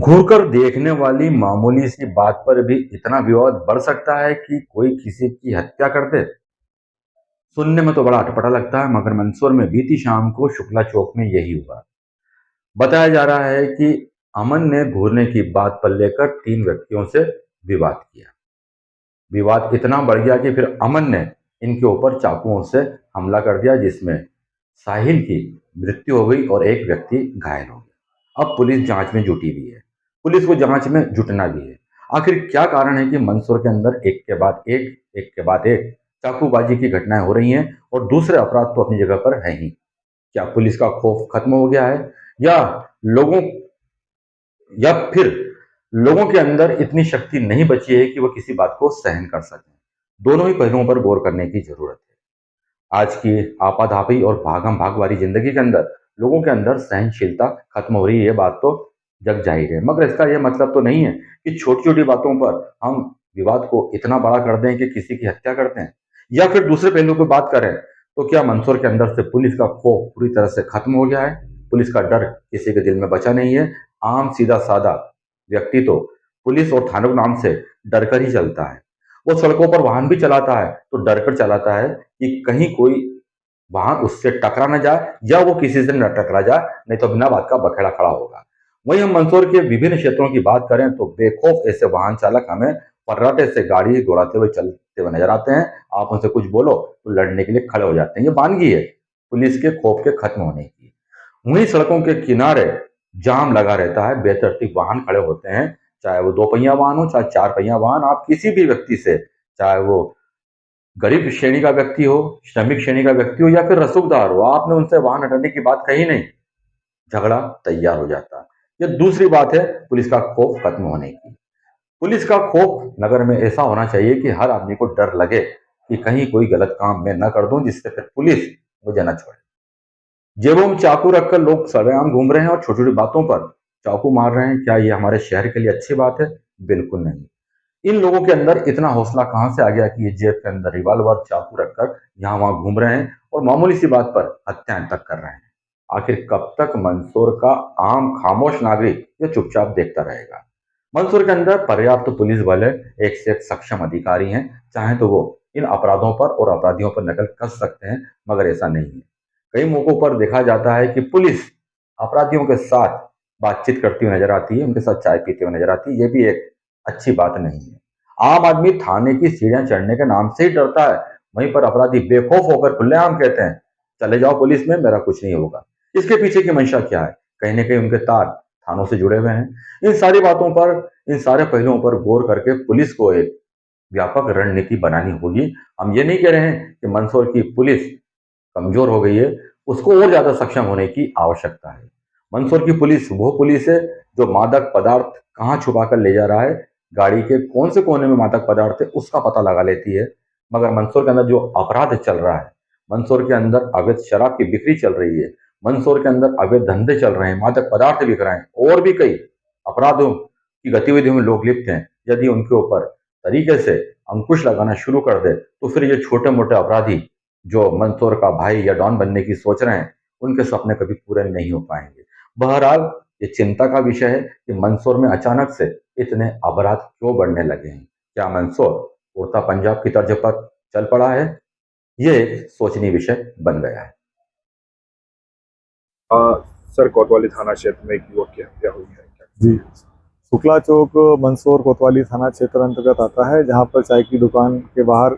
घूरकर देखने वाली मामूली सी बात पर भी इतना विवाद बढ़ सकता है कि कोई किसी की हत्या कर दे। सुनने में तो बड़ा अटपटा लगता है, मगर मंदसौर में बीती शाम को शुक्ला चौक में यही हुआ। बताया जा रहा है कि अमन ने घूरने की बात पर लेकर 3 व्यक्तियों से विवाद किया। विवाद इतना बढ़ गया कि फिर अमन ने इनके ऊपर चाकुओं से हमला कर दिया, जिसमें साहिल की मृत्यु हो गई और एक व्यक्ति घायल हो गया। अब पुलिस जांच में जुटी हुई है। पुलिस को जांच में जुटना भी है। आखिर क्या कारण है कि मंदसौर के अंदर एक के बाद एक चाकूबाजी की घटनाएं हो रही हैं और दूसरे अपराध तो अपनी जगह पर है ही। क्या पुलिस का खौफ खत्म हो गया है, या लोगों या फिर लोगों के अंदर इतनी शक्ति नहीं बची है कि वह किसी बात को सहन कर सकें? दोनों ही पहलुओं पर गौर करने की जरूरत है। आज की आपाधापी और भागम भाग वाली जिंदगी के अंदर लोगों के अंदर सहनशीलता खत्म हो रही है, बात तो जग जाहिर है। मगर इसका यह मतलब तो नहीं है कि छोटी छोटी बातों पर हम विवाद को इतना बड़ा कर दें कि किसी की हत्या करते हैं। या फिर दूसरे पहलू पर बात करें तो क्या मंदसौर के अंदर से पुलिस का खौफ पूरी तरह से खत्म हो गया है? पुलिस का डर किसी के दिल में बचा नहीं है। आम सीधा सादा व्यक्ति तो पुलिस और थानों के नाम से डरकर ही चलता है। वो सड़कों पर वाहन भी चलाता है तो डरकर चलाता है कि कहीं कोई वाहन उससे टकरा न जाए या वो किसी से न टकरा जाए, नहीं तो बिना बात का बखेड़ा खड़ा होगा। वहीं हम मंदसौर के विभिन्न क्षेत्रों की बात करें तो बेखौफ ऐसे वाहन चालक हमें फर्राटे से गाड़ी दौड़ाते हुए चलते हुए नजर आते हैं। आप उनसे कुछ बोलो तो लड़ने के लिए खड़े हो जाते हैं। ये वानगी है पुलिस के खौफ के खत्म होने की। वहीं सड़कों के किनारे जाम लगा रहता है, बेतरतीब वाहन खड़े होते हैं, चाहे वो 2 पहिया वाहन हो, चाहे 4 पहिया वाहन। आप किसी भी व्यक्ति से, चाहे वो गरीब श्रेणी का व्यक्ति हो, श्रमिक श्रेणी का व्यक्ति हो या फिर रसूखदार हो, आपने उनसे वाहन हटाने की बात कही नहीं, झगड़ा तैयार हो जाता है। ये दूसरी बात है पुलिस का खौफ खत्म होने की। पुलिस का खौफ नगर में ऐसा होना चाहिए कि हर आदमी को डर लगे कि कहीं कोई गलत काम मैं न कर दूं जिससे फिर पुलिस मुझे न छोड़े। जेबों में चाकू रखकर लोग सरेआम घूम रहे हैं और छोटी छोटी बातों पर चाकू मार रहे हैं। क्या ये हमारे शहर के लिए अच्छी बात है? बिल्कुल नहीं। इन लोगों के अंदर इतना हौसला कहां से आ गया कि ये जेब के अंदर रिवॉल्वर चाकू रखकर यहाँ वहां घूम रहे हैं और मामूली सी बात पर हत्याएं तक कर रहे हैं? आखिर कब तक मंदसौर का आम खामोश नागरिक ये चुपचाप देखता रहेगा? मंदसौर के अंदर पर्याप्त पुलिस बल है, एक से एक सक्षम अधिकारी हैं, चाहे तो वो इन अपराधों पर और अपराधियों पर नकल कस सकते हैं, मगर ऐसा नहीं है। कई मौकों पर देखा जाता है कि पुलिस अपराधियों के साथ बातचीत करती हुई नजर आती है, उनके साथ चाय पीते हुए नजर आती है। ये भी एक अच्छी बात नहीं है। आम आदमी थाने की सीढ़ियां चढ़ने के नाम से ही डरता है, वहीं पर अपराधी बेखौफ होकर खुलेआम कहते हैं चले जाओ पुलिस में, मेरा कुछ नहीं होगा। इसके पीछे की मंशा क्या है? कहीं ना कहीं उनके तार थानों से जुड़े हुए हैं। इन सारी बातों पर, इन सारे पहलुओं पर गौर करके पुलिस को एक व्यापक रणनीति बनानी होगी। हम ये नहीं कह रहे हैं कि मंदसौर की पुलिस कमजोर हो गई है, उसको और ज्यादा सक्षम होने की आवश्यकता है। मंदसौर की पुलिस वो पुलिस है जो मादक पदार्थ कहाँ छुपा कर ले जा रहा है, गाड़ी के कौन से कोने में मादक पदार्थ है उसका पता लगा लेती है। मगर मंदसौर के अंदर जो अपराध चल रहा है, मंदसौर के अंदर अवैध शराब की बिक्री चल रही है, मंदसौर के अंदर अवैध धंधे चल रहे हैं, मादक पदार्थ बिक रहे हैं, और भी कई अपराधों की गतिविधियों में लोग लिप्त हैं। यदि उनके ऊपर तरीके से अंकुश लगाना शुरू कर दे तो फिर ये छोटे मोटे अपराधी जो मंदसौर का भाई या डॉन बनने की सोच रहे हैं, उनके सपने कभी पूरे नहीं हो पाएंगे। बहरहाल ये चिंता का विषय है कि मंदसौर में अचानक से इतने अपराध क्यों बढ़ने लगे हैं। क्या मंदसौर उड़ता पंजाब की तर्ज पर चल पड़ा है? ये एक सोचनीय विषय बन गया है। सर, कोतवाली थाना क्षेत्र में एक युवक की हत्या हुई है क्या? जी, शुक्ला चौक मंदसौर कोतवाली थाना क्षेत्र अंतर्गत आता है, जहां पर चाय की दुकान के बाहर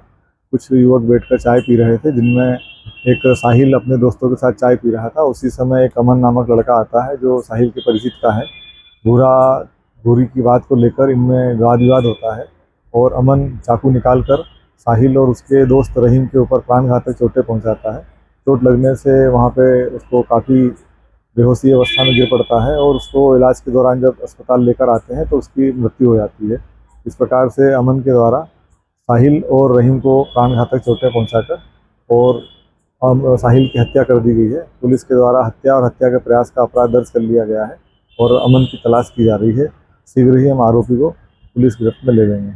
कुछ युवक बैठकर चाय पी रहे थे, जिनमें एक साहिल अपने दोस्तों के साथ चाय पी रहा था। उसी समय एक अमन नामक लड़का आता है जो साहिल के परिचित का है। भूरी की बात को लेकर इनमें वाद विवाद होता है और अमन चाकू निकालकर साहिल और उसके दोस्त रहीम के ऊपर प्राणघातक चोटें पहुंचाता है। चोट लगने से वहां पे उसको काफ़ी बेहोशी अवस्था में गिर पड़ता है और उसको इलाज के दौरान जब अस्पताल लेकर आते हैं तो उसकी मृत्यु हो जाती है। इस प्रकार से अमन के द्वारा साहिल और रहीम को प्राणघातक चोटें पहुंचाकर और साहिल की हत्या कर दी गई है। पुलिस के द्वारा हत्या और हत्या के प्रयास का अपराध दर्ज कर लिया गया है और अमन की तलाश की जा रही है। शीघ्र ही हम आरोपी को पुलिस गिरफ्त में ले लेंगे।